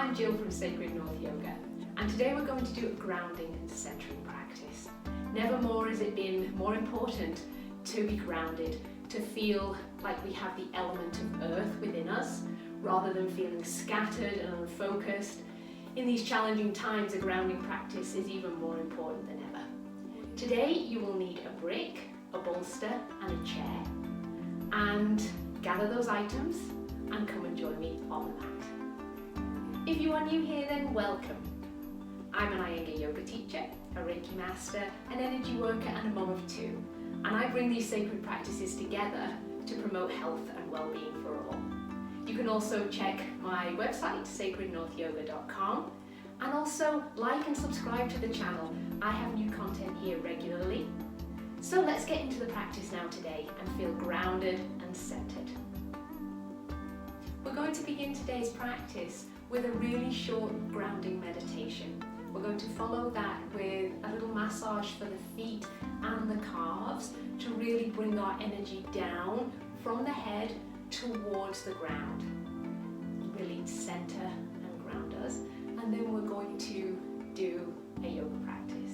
I'm Jill from Sacred North Yoga, and today we're going to do a grounding and centering practice. Never more has it been more important to be grounded, to feel like we have the element of earth within us, rather than feeling scattered and unfocused. In these challenging times, a grounding practice is even more important than ever. Today you will need a brick, a bolster and a chair, and gather those items and come and join me on the mat. If you are new here, then welcome. I'm an Iyengar Yoga teacher, a Reiki master, an energy worker and a mum of two, and I bring these sacred practices together to promote health and well-being for all. You can also check my website, sacrednorthyoga.com, and also like and subscribe to the channel. I have new content here regularly. So let's get into the practice now today and feel grounded and centered. We're going to begin today's practice with a really short grounding meditation. We're going to follow that with a little massage for the feet and the calves to really bring our energy down from the head towards the ground. Really center and ground us. And then we're going to do a yoga practice.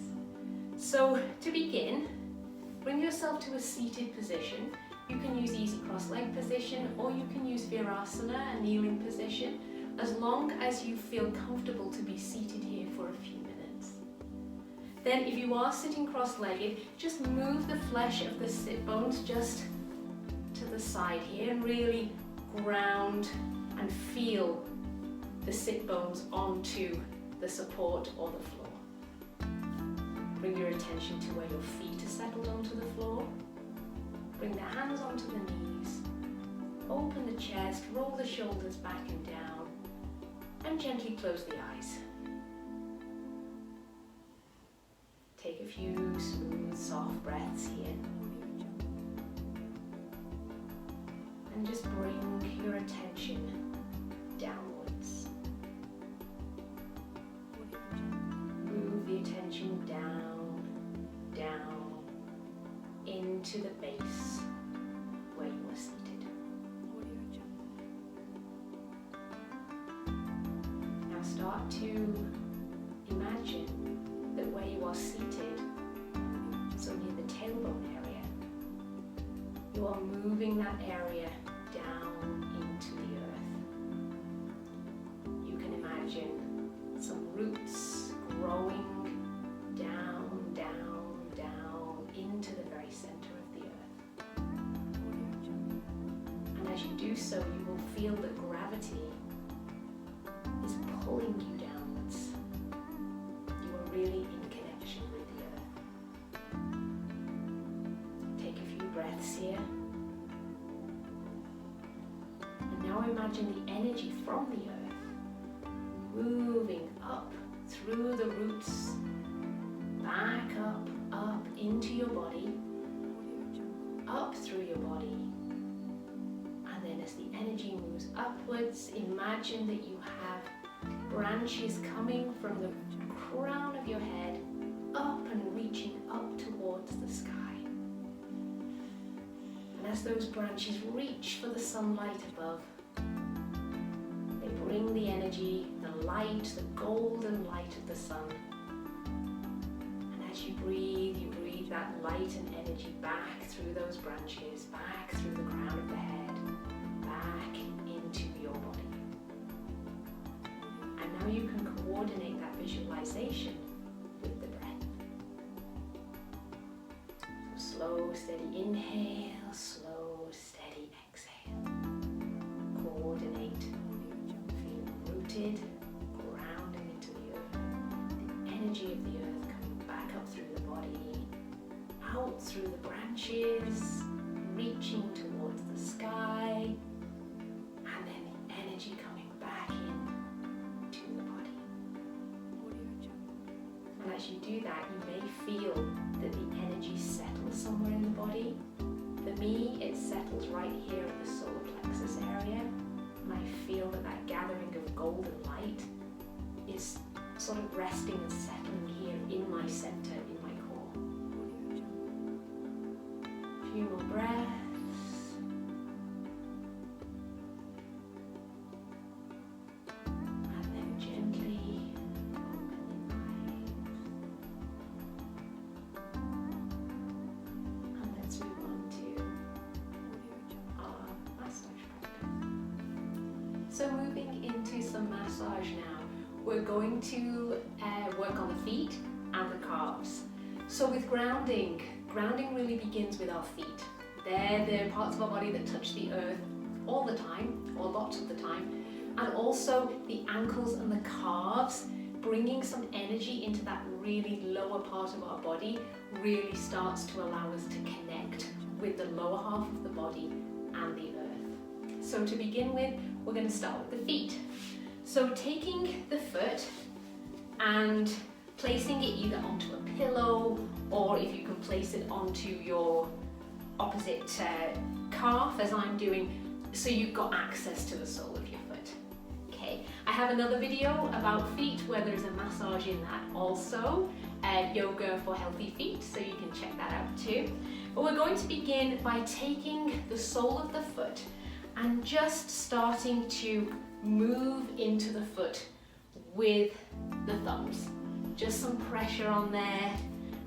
So to begin, bring yourself to a seated position. You can use easy cross-leg position, or you can use Virasana, a kneeling position, as long as you feel comfortable to be seated here for a few minutes. Then if you are sitting cross-legged, just move the flesh of the sit bones just to the side here and really ground and feel the sit bones onto the support or the floor. Bring your attention to where your feet are settled onto the floor. Bring the hands onto the knees. Open the chest, roll the shoulders back and down, and gently close the eyes. Take a few smooth, soft breaths here. And just bring your attention downwards. Move the attention down, down, into the base where you are seated. Now start to imagine that where you are seated, so near the tailbone area, you are moving that area down into the earth. You can imagine some roots growing down, down, down into the very center of the earth. And as you do so, you will feel that gravity is pulling you downwards. You are really in connection with the earth. Take a few breaths here. And now imagine the energy from the earth moving up through the roots, back up, up into your body, up through your body. And then as the energy moves upwards, imagine that you have branches coming from the crown of your head up and reaching up towards the sky. And as those branches reach for the sunlight above, they bring the energy, the light, the golden light of the sun. And as you breathe that light and energy back through those branches, back through the crown of the head, back into your body. And now you can coordinate that visualization with the breath. So slow, steady inhale, slow, steady exhale. Coordinate, feeling rooted, grounding into the earth. The energy of the earth coming back up through the body, out through the branches, reaching towards the sky, and then the energy coming back in to the body. And as you do that, you may feel that the energy settles somewhere in the body. For me, it settles right here in the solar plexus area, and I feel that that gathering of golden light is sort of resting and settling here in my center, in my core. A few more breaths. And then some massage now. We're going to work on the feet and the calves. So with grounding, grounding really begins with our feet. They're the parts of our body that touch the earth all the time, or lots of the time. And also the ankles and the calves, bringing some energy into that really lower part of our body really starts to allow us to connect with the lower half of the body and the earth. So to begin with, we're going to start with the feet. So taking the foot and placing it either onto a pillow, or if you can place it onto your opposite calf, as I'm doing, so you've got access to the sole of your foot. Okay, I have another video about feet where there's a massage in that also, yoga for healthy feet, so you can check that out too. But we're going to begin by taking the sole of the foot and just starting to move into the foot with the thumbs. Just some pressure on there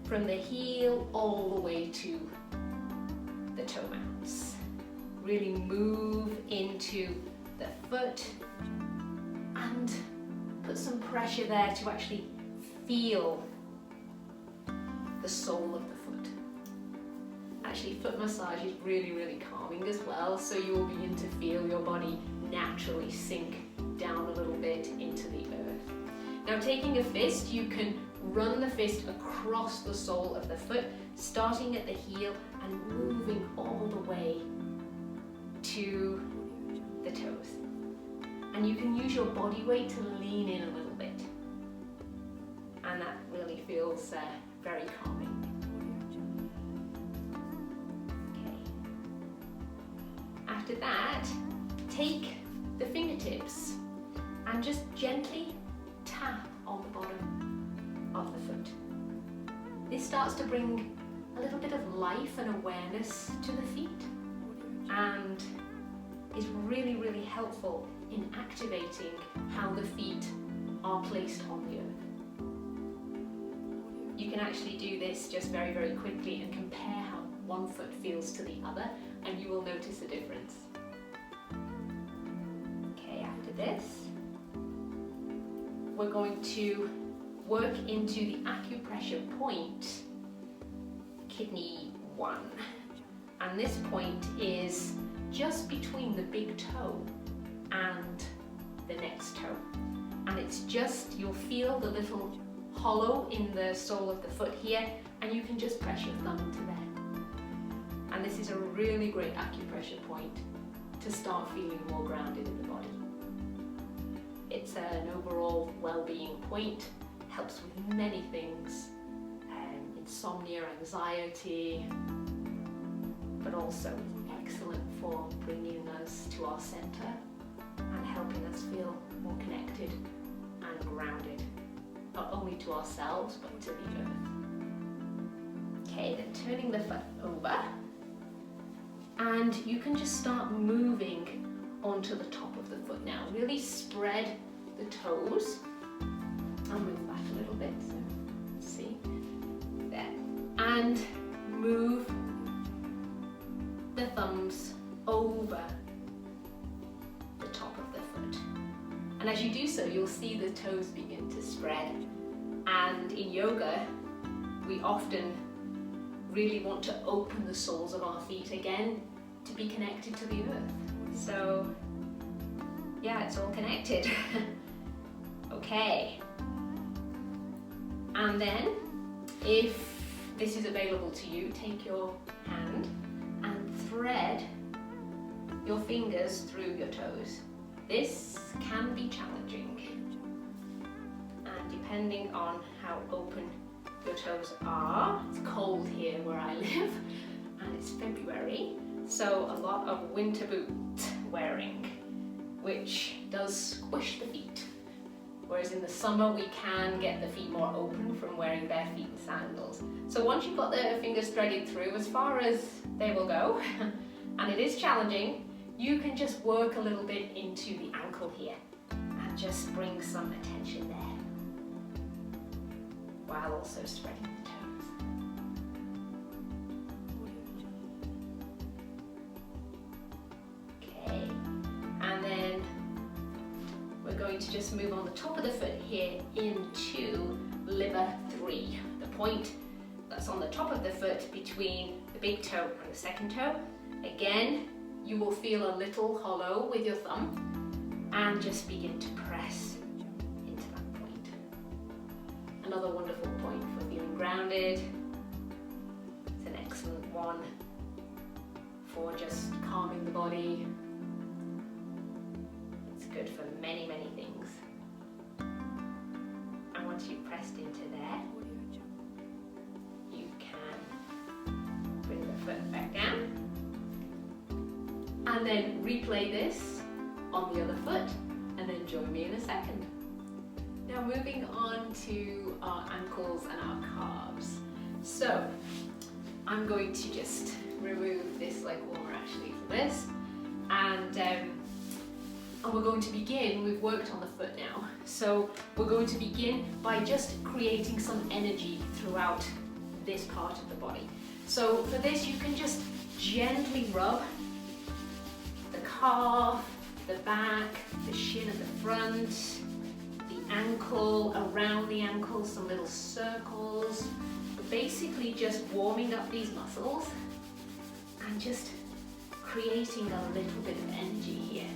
from the heel all the way to the toe mounts. Really move into the foot and put some pressure there to actually feel the sole of the foot. Actually, foot massage is really, really calming as well, so you will begin to feel your body naturally sink down a little bit into the earth. Now, taking a fist, you can run the fist across the sole of the foot, starting at the heel and moving all the way to the toes. And you can use your body weight to lean in a little bit. And that really feels very calming. Okay. After that, take the fingertips and just gently tap on the bottom of the foot. This starts to bring a little bit of life and awareness to the feet, and is really, really helpful in activating how the feet are placed on the earth. You can actually do this just very, very quickly and compare how one foot feels to the other, and you will notice a difference. Okay, after this, we're going to work into the acupressure point, kidney 1. And this point is just between the big toe and the next toe. And it's just, you'll feel the little hollow in the sole of the foot here, and you can just press your thumb into there. And this is a really great acupressure point to start feeling more grounded in the body. It's an overall well-being point, helps with many things, insomnia, anxiety, but also excellent for bringing us to our center and helping us feel more connected and grounded, not only to ourselves but to the earth. Okay, then turning the foot over, and you can just start moving onto the top of the foot now. Really spread the toes. I'll move back a little bit, so see, there. And move the thumbs over the top of the foot. And as you do so, you'll see the toes begin to spread. And in yoga, we often really want to open the soles of our feet again to be connected to the earth. So yeah, it's all connected. Okay. And then, if this is available to you, take your hand and thread your fingers through your toes. This can be challenging, and depending on how open your toes are, it's cold here where I live, and it's February, so a lot of winter boot wearing, which does squish the feet. Whereas in the summer, we can get the feet more open from wearing bare feet and sandals. So once you've got the fingers threaded through as far as they will go, and it is challenging, you can just work a little bit into the ankle here and just bring some attention there, while also spreading the toes. Okay, and then we're going to just move on the top of the foot here into liver 3, the point that's on the top of the foot between the big toe and the second toe. Again, you will feel a little hollow with your thumb and just begin to press into that point. Another wonderful point for feeling grounded. It's an excellent one for just calming the body. It's good for many, many things. And once you've pressed into there, you can bring the foot back down and then replay this on the other foot, and then join me in a second. Now moving on to our ankles and our calves. So I'm going to just remove this leg warmer actually for this, and we're going to begin. We've worked on the foot now, so we're going to begin by just creating some energy throughout this part of the body. So for this, you can just gently rub the calf, the back, the shin at the front, the ankle, around the ankle, some little circles. Basically just warming up these muscles and just creating a little bit of energy here.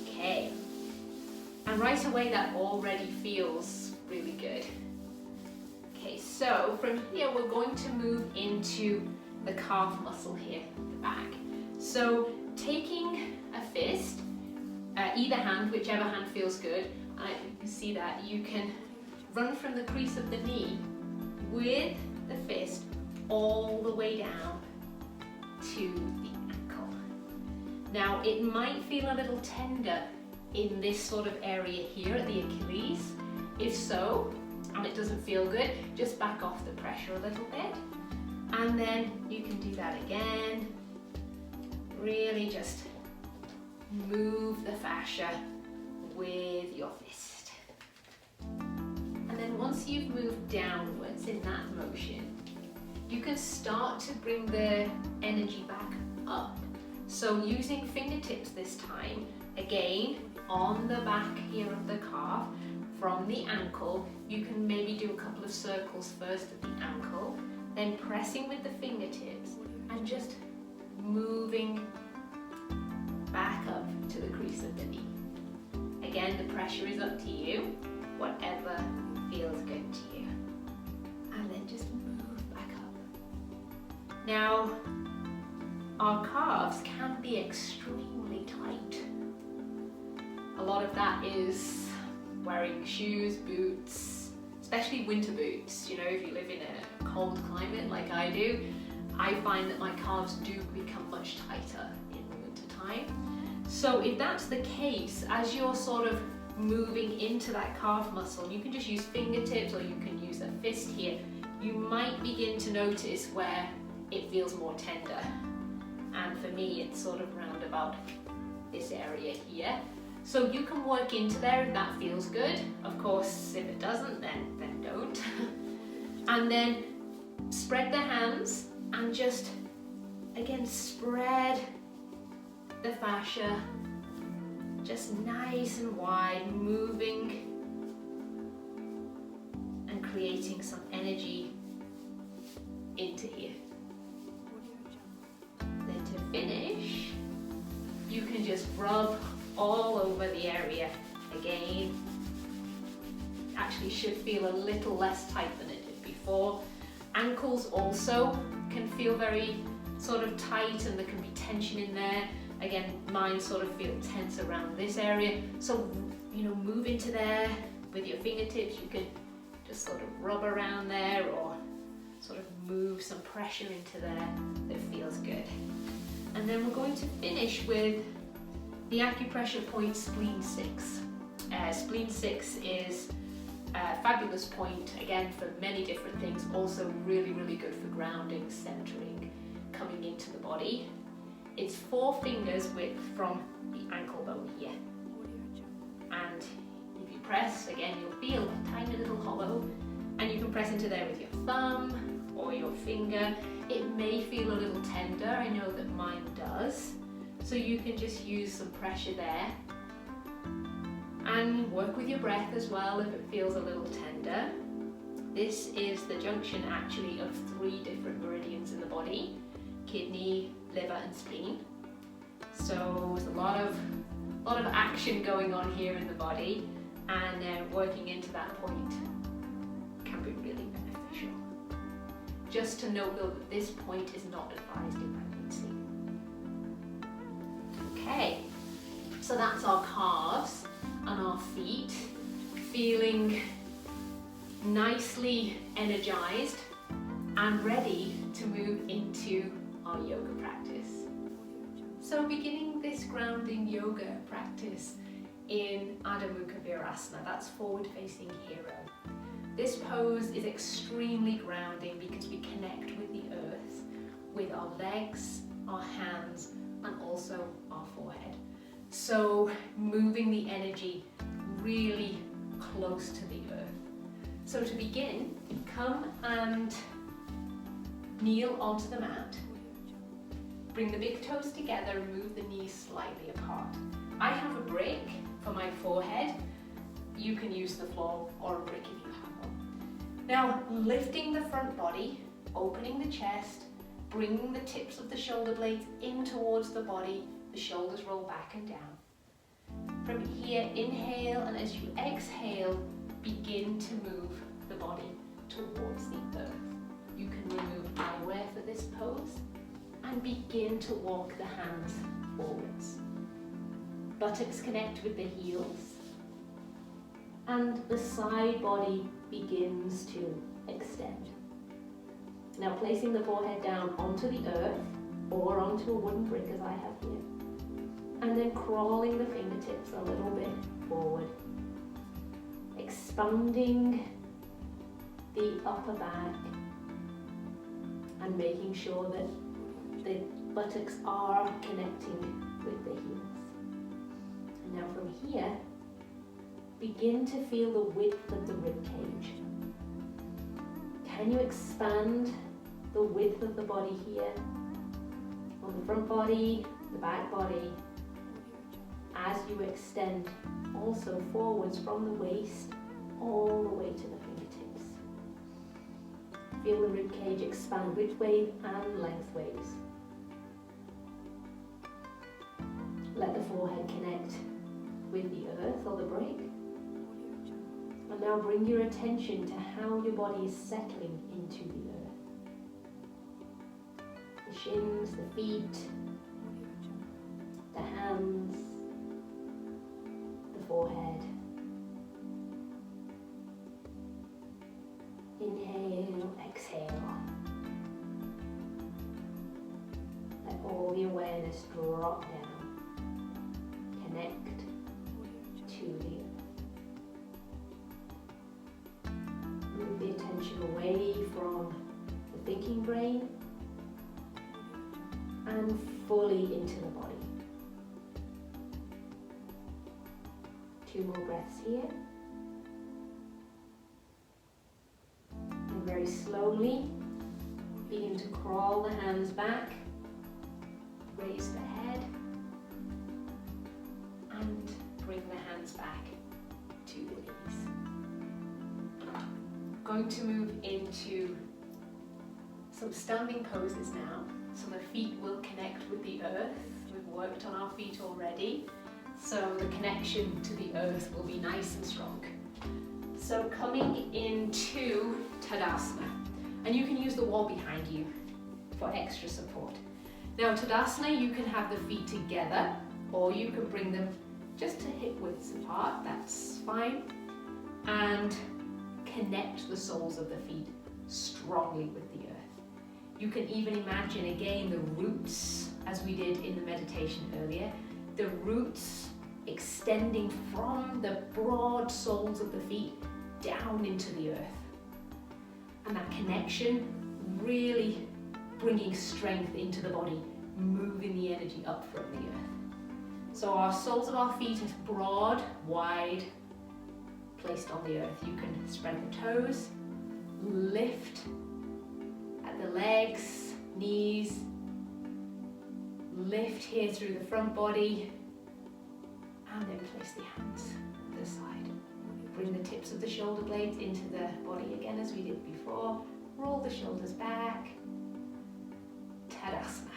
Okay, and right away that already feels really good. Okay, so from here we're going to move into the calf muscle here at the back. So taking a fist, either hand, whichever hand feels good, you can see that you can run from the crease of the knee with the fist all the way down to the ankle. Now it might feel a little tender in this sort of area here at the Achilles. If so, and it doesn't feel good, just back off the pressure a little bit. And then you can do that again. Really just move the fascia with your fist. And then once you've moved downwards in that motion, you can start to bring the energy back up. So using fingertips this time, again, on the back here of the calf, from the ankle, you can maybe do a couple of circles first at the ankle, then pressing with the fingertips and just moving back up to the crease of the knee. Again, the pressure is up to you, whatever feels good to you. And then just move back up. Now, our calves can be extremely tight. A lot of that is wearing shoes, boots, especially winter boots. You know, if you live in a cold climate like I do, I find that my calves do become much tighter in the winter time. So if that's the case, as you're sort of moving into that calf muscle, you can just use fingertips or you can use a fist here, you might begin to notice where it feels more tender. And for me, it's sort of round about this area here. So you can work into there if that feels good. Of course, if it doesn't, then don't. And then spread the hands and just, again, spread the fascia just nice and wide, moving and creating some energy into here. Then to finish, you can just rub all over the area again. Actually should feel a little less tight than it did before. Ankles also can feel very sort of tight and there can be tension in there. Again, mine sort of feel tense around this area. So, you know, move into there with your fingertips. You can just sort of rub around there or sort of move some pressure into there that feels good. And then we're going to finish with the acupressure point spleen 6. Spleen 6 is a fabulous point, again, for many different things. Also really, really good for grounding, centering, coming into the body. It's 4 fingers width from the ankle bone here. And if you press, again, you'll feel a tiny little hollow. And you can press into there with your thumb or your finger. It may feel a little tender, I know that mine does. So you can just use some pressure there and work with your breath as well if it feels a little tender. This is the junction actually of 3 different meridians in the body: kidney, liver and spleen. So there's a lot of action going on here in the body, and working into that point can be really beneficial. Just to note though that this point is not advised in pregnancy. Okay, so that's our calves and our feet feeling nicely energized and ready to move into our yoga practice. So beginning this grounding yoga practice in Adho Mukha Virasana, that's forward facing hero. This pose is extremely grounding because we connect with the earth, with our legs, our hands, and also our forehead. So moving the energy really close to the earth. So to begin, come and kneel onto the mat. Bring the big toes together and move the knees slightly apart. I have a brick for my forehead. You can use the floor or a brick if you have one. Now, lifting the front body, opening the chest, bringing the tips of the shoulder blades in towards the body, the shoulders roll back and down. From here, inhale, and as you exhale, begin to move the body towards the earth. You can remove eyewear for this pose and begin to walk the hands forwards. Buttocks connect with the heels, and the side body begins to extend. Now placing the forehead down onto the earth or onto a wooden brick as I have here, and then crawling the fingertips a little bit forward, expanding the upper back and making sure that the buttocks are connecting with the heels. And now from here, begin to feel the width of the rib cage. Can you expand the width of the body here? On the front body, the back body, as you extend also forwards from the waist all the way to the fingertips. Feel the rib cage expand widthways and lengthways. Let the forehead connect with the earth or the brick. And now bring your attention to how your body is settling into the earth. The shins, the feet, the hands, the forehead. Inhale, exhale. Let all the awareness drop down. Connect to the earth. Move the attention away from the thinking brain and fully into the body. 2 more breaths here. And very slowly begin to crawl the hands back, raise the head, and bring the hands back to the knees. Going to move into some standing poses now. So the feet will connect with the earth. We've worked on our feet already, so the connection to the earth will be nice and strong. So coming into Tadasana, and you can use the wall behind you for extra support. Now Tadasana, you can have the feet together, or you can bring them just to hip widths apart, that's fine. And connect the soles of the feet strongly with the earth. You can even imagine again the roots, as we did in the meditation earlier, the roots extending from the broad soles of the feet down into the earth. And that connection really bringing strength into the body, moving the energy up from the earth. So our soles of our feet is broad, wide, placed on the earth. You can spread the toes, lift at the legs, knees, Lift here through the front body. And then place the hands to the side. Bring the tips of the shoulder blades into the body again as we did before. Roll the shoulders back. Tadasana.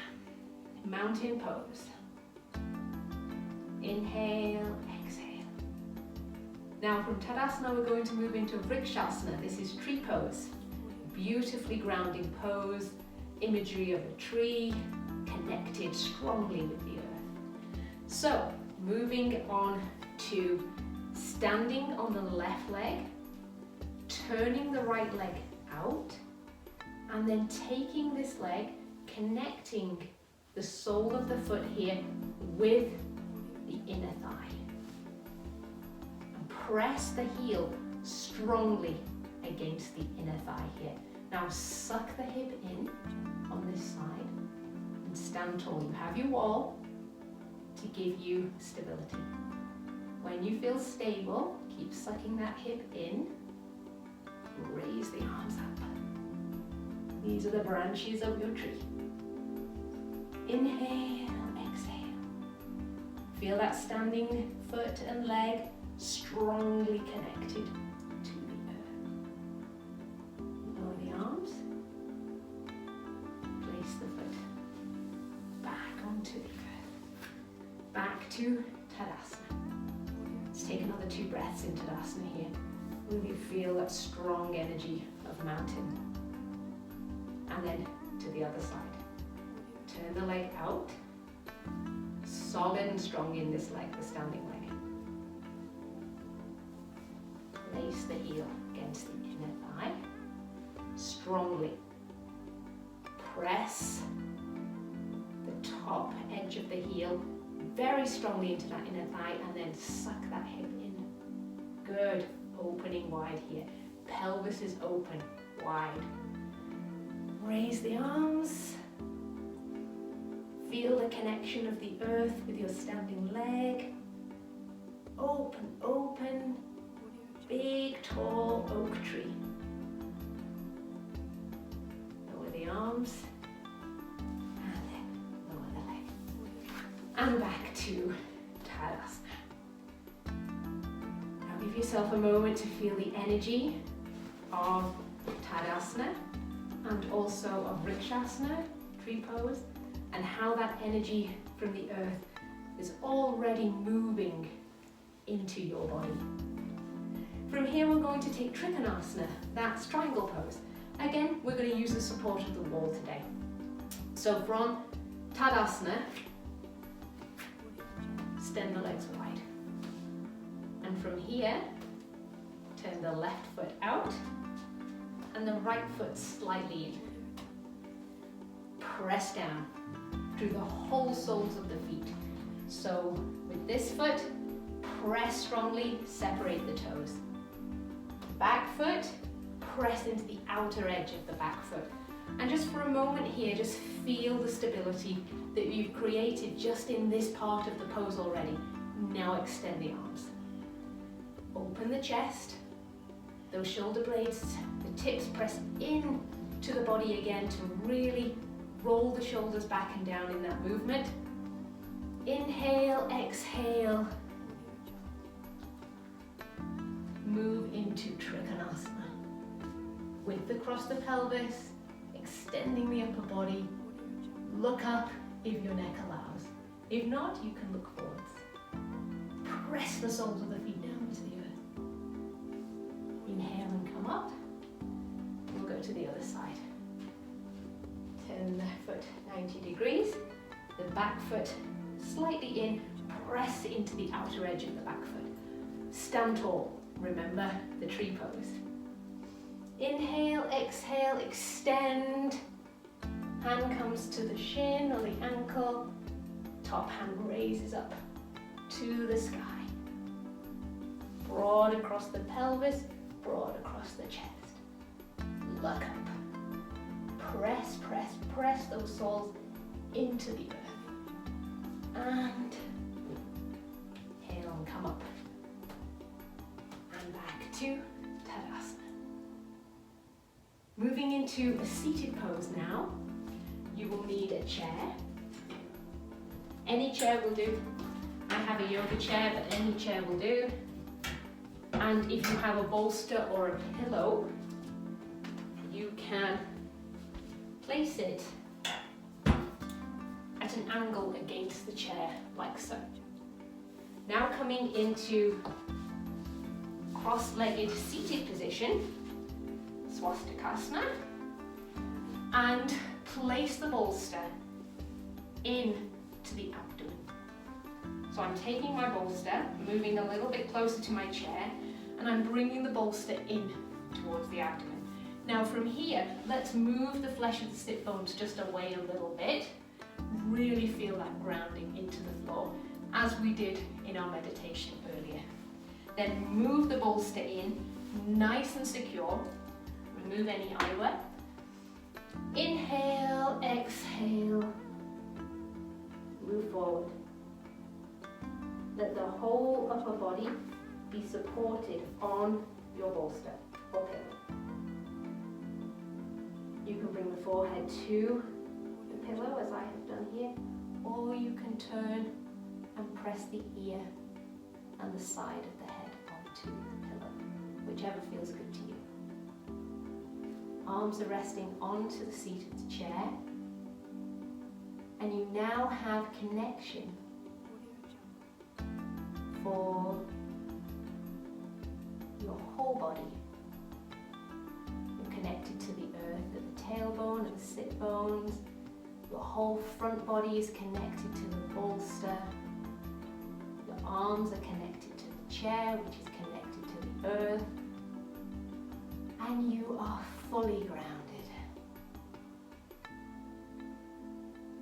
Mountain pose. Inhale, exhale. Now from Tadasana we're going to move into Vrikshasana. This is tree pose. Beautifully grounding pose. Imagery of a tree connected strongly with the earth. So moving on to standing on the left leg, turning the right leg out, and then taking this leg, connecting the sole of the foot here with the inner thigh. And press the heel strongly against the inner thigh here. Now suck the hip in on this side and stand tall. You have your wall to give you stability. When you feel stable, keep sucking that hip in. Raise the arms up. These are the branches of your tree. Inhale, exhale. Feel that standing foot and leg strongly connected to the earth. Lower the arms. Place the foot back onto the earth. Back to Tadasana. Let's take another 2 breaths in Tadasana here. Really feel that strong energy of mountain. And then to the other side. Turn the leg out. Solid and strong in this leg, the standing leg. Place the heel against the inner thigh. Strongly press the top edge of the heel very strongly into that inner thigh and then suck that hip in. Good. Opening wide here. Pelvis is open, wide. Raise the arms. Feel the connection of the earth with your standing leg. Open, open. Big, tall oak tree. Lower the arms. And then lower the leg. And back to Tadasana. Now give yourself a moment to feel the energy of Tadasana and also of Vrikshasana, tree pose, and how that energy from the earth is already moving into your body. From here we're going to take Trikonasana, that's triangle pose. Again, we're going to use the support of the wall today. So from Tadasana, extend the legs wide. And from here, turn the left foot out and the right foot slightly in. Press down through the whole soles of the feet. So with this foot, press strongly, separate the toes. Back foot, press into the outer edge of the back foot. And just for a moment here, just feel the stability that you've created just in this part of the pose already. Now extend the arms. Open the chest. Those shoulder blades, the tips press in to the body again to really roll the shoulders back and down in that movement. Inhale, exhale. Move into Trikonasana. Width across the pelvis, extending the upper body. Look up if your neck allows. If not, you can look forwards. Press the soles of the feet down into the earth. Inhale and come up. We'll go to the other side. Turn the foot 90 degrees. The back foot slightly in. Press into the outer edge of the back foot. Stand tall. Remember the tree pose. Inhale, exhale, extend. Hand comes to the shin or the ankle. Top hand raises up to the sky. Broad across the pelvis, broad across the chest. Look up. Press, press, press those soles into the earth. And inhale and come up. And back to Tadasana. Moving into a seated pose now. You will need a chair Any chair will do. I have a yoga chair, but any chair will do. And if you have a bolster or a pillow, you can place it at an angle against the chair, like so. Now coming into cross-legged seated position, swastikasana, and place the bolster in to the abdomen. So I'm taking my bolster, moving a little bit closer to my chair, and I'm bringing the bolster in towards the abdomen. Now from here, let's move the flesh of the sit bones just away a little bit. Really feel that grounding into the floor, as we did in our meditation earlier. Then move the bolster in, nice and secure. Remove any eyewear. Inhale, exhale, move forward. Let the whole upper body be supported on your bolster or pillow. You can bring the forehead to the pillow as I have done here, or you can turn and press the ear and the side of the head onto the pillow, whichever feels good to you. Arms are resting onto the seat of the chair, and you now have connection for your whole body. You're connected to the earth at the tailbone and the sit bones. Your whole front body is connected to the bolster. Your arms are connected to the chair, which is connected to the earth. And you are fully grounded.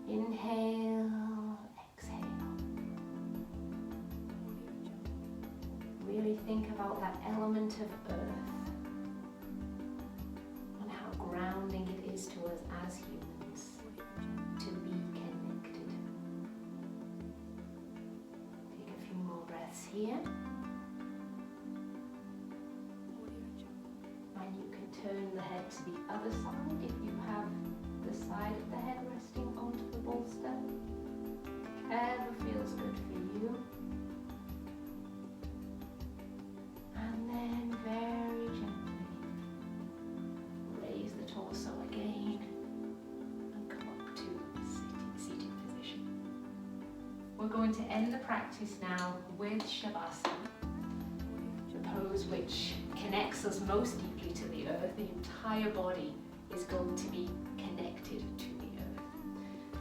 Inhale, exhale. Really think about that element of earth and how grounding it is to us as humans to be connected. Take a few more breaths here. And you can turn the head to the other side if you have the side of the head resting onto the bolster. Whatever feels good for you. And then very gently raise the torso again and come up to seated position. We're going to end the practice now with Shavasana, the pose which connects us most deeply to the earth. The entire body is going to be connected to the earth.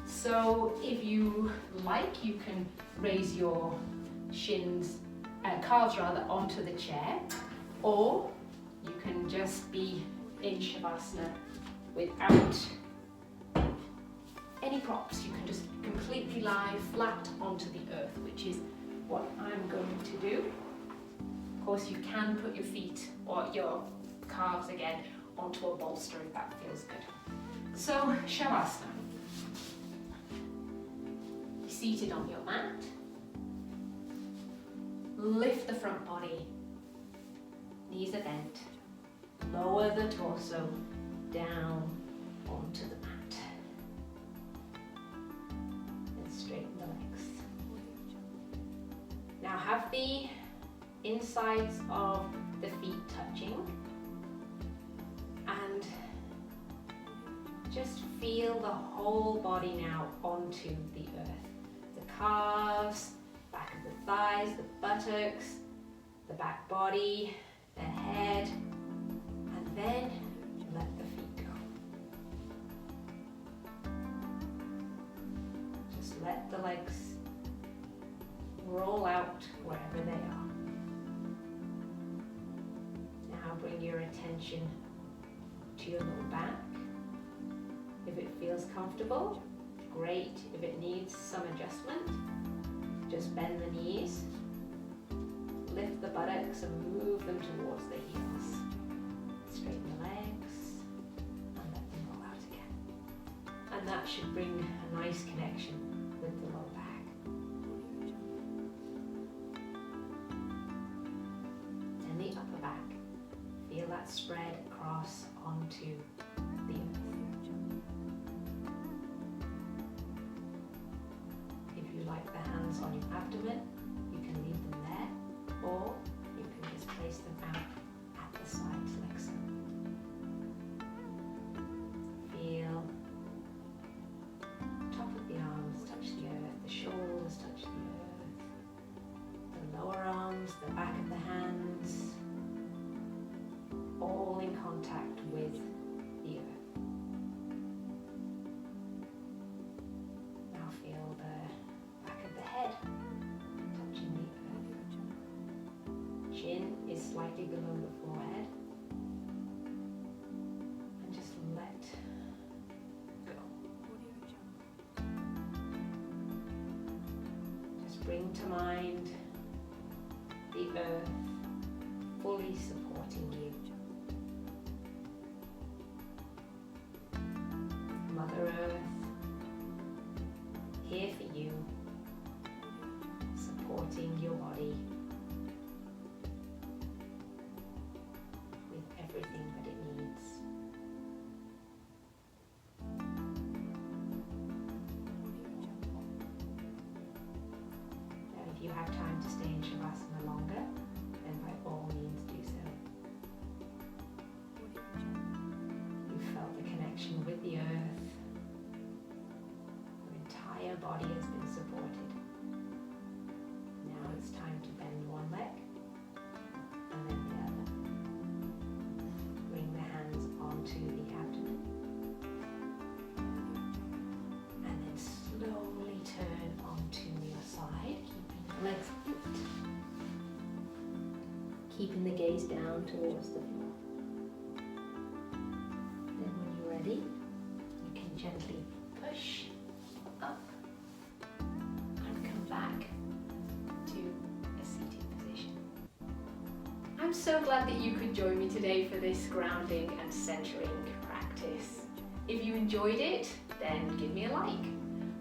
So if you like, you can raise your calves onto the chair, or you can just be in Shavasana without any props. You can just completely lie flat onto the earth, which is what I'm going to do. Of course, you can put your feet or your calves again onto a bolster if that feels good. So, Shavasana. Be seated on your mat. Lift the front body. Knees are bent. Lower the torso down onto the mat. And straighten the legs. Now have the insides of the feet touching, and just feel the whole body now onto the earth. The calves, back of the thighs, the buttocks, the back body, the head, and then let the feet go. Just let the legs roll out wherever they are. Now bring your attention to your lower back. If it feels comfortable, great. If it needs some adjustment, just bend the knees, lift the buttocks and move them towards the heels. Straighten the legs and let them roll out again. And that should bring a nice connection with the lower back. And the upper back. Feel that spread across onto the earth. If you like abdomen, you can leave them there, or you can just place them out at the sides like so. Feel top of the arms touch the earth, the shoulders touch the earth, the lower arms, the back of the hands, all in contact with the earth. Now feel the back of the head touching the earth. Chin is slightly below the forehead. And just let go. Just bring to mind the earth fully supporting you. Mother Earth, here for you, supporting your body with everything that it needs. Now, if you have time to stay in Shavasana longer, then by all means do so. You felt the connection with the earth. Your entire body has been supported. Now it's time to bend one leg and then the other. Bring the hands onto the abdomen and then slowly turn onto your side, keeping the legs bent. Keeping the gaze down towards the floor. Then when you're ready, you can gently push up and come back to a seated position. I'm so glad that you could join me today for this grounding and centering practice. If you enjoyed it, then give me a like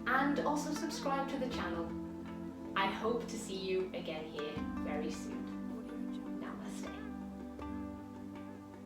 and also subscribe to the channel. I hope to see you again here very soon.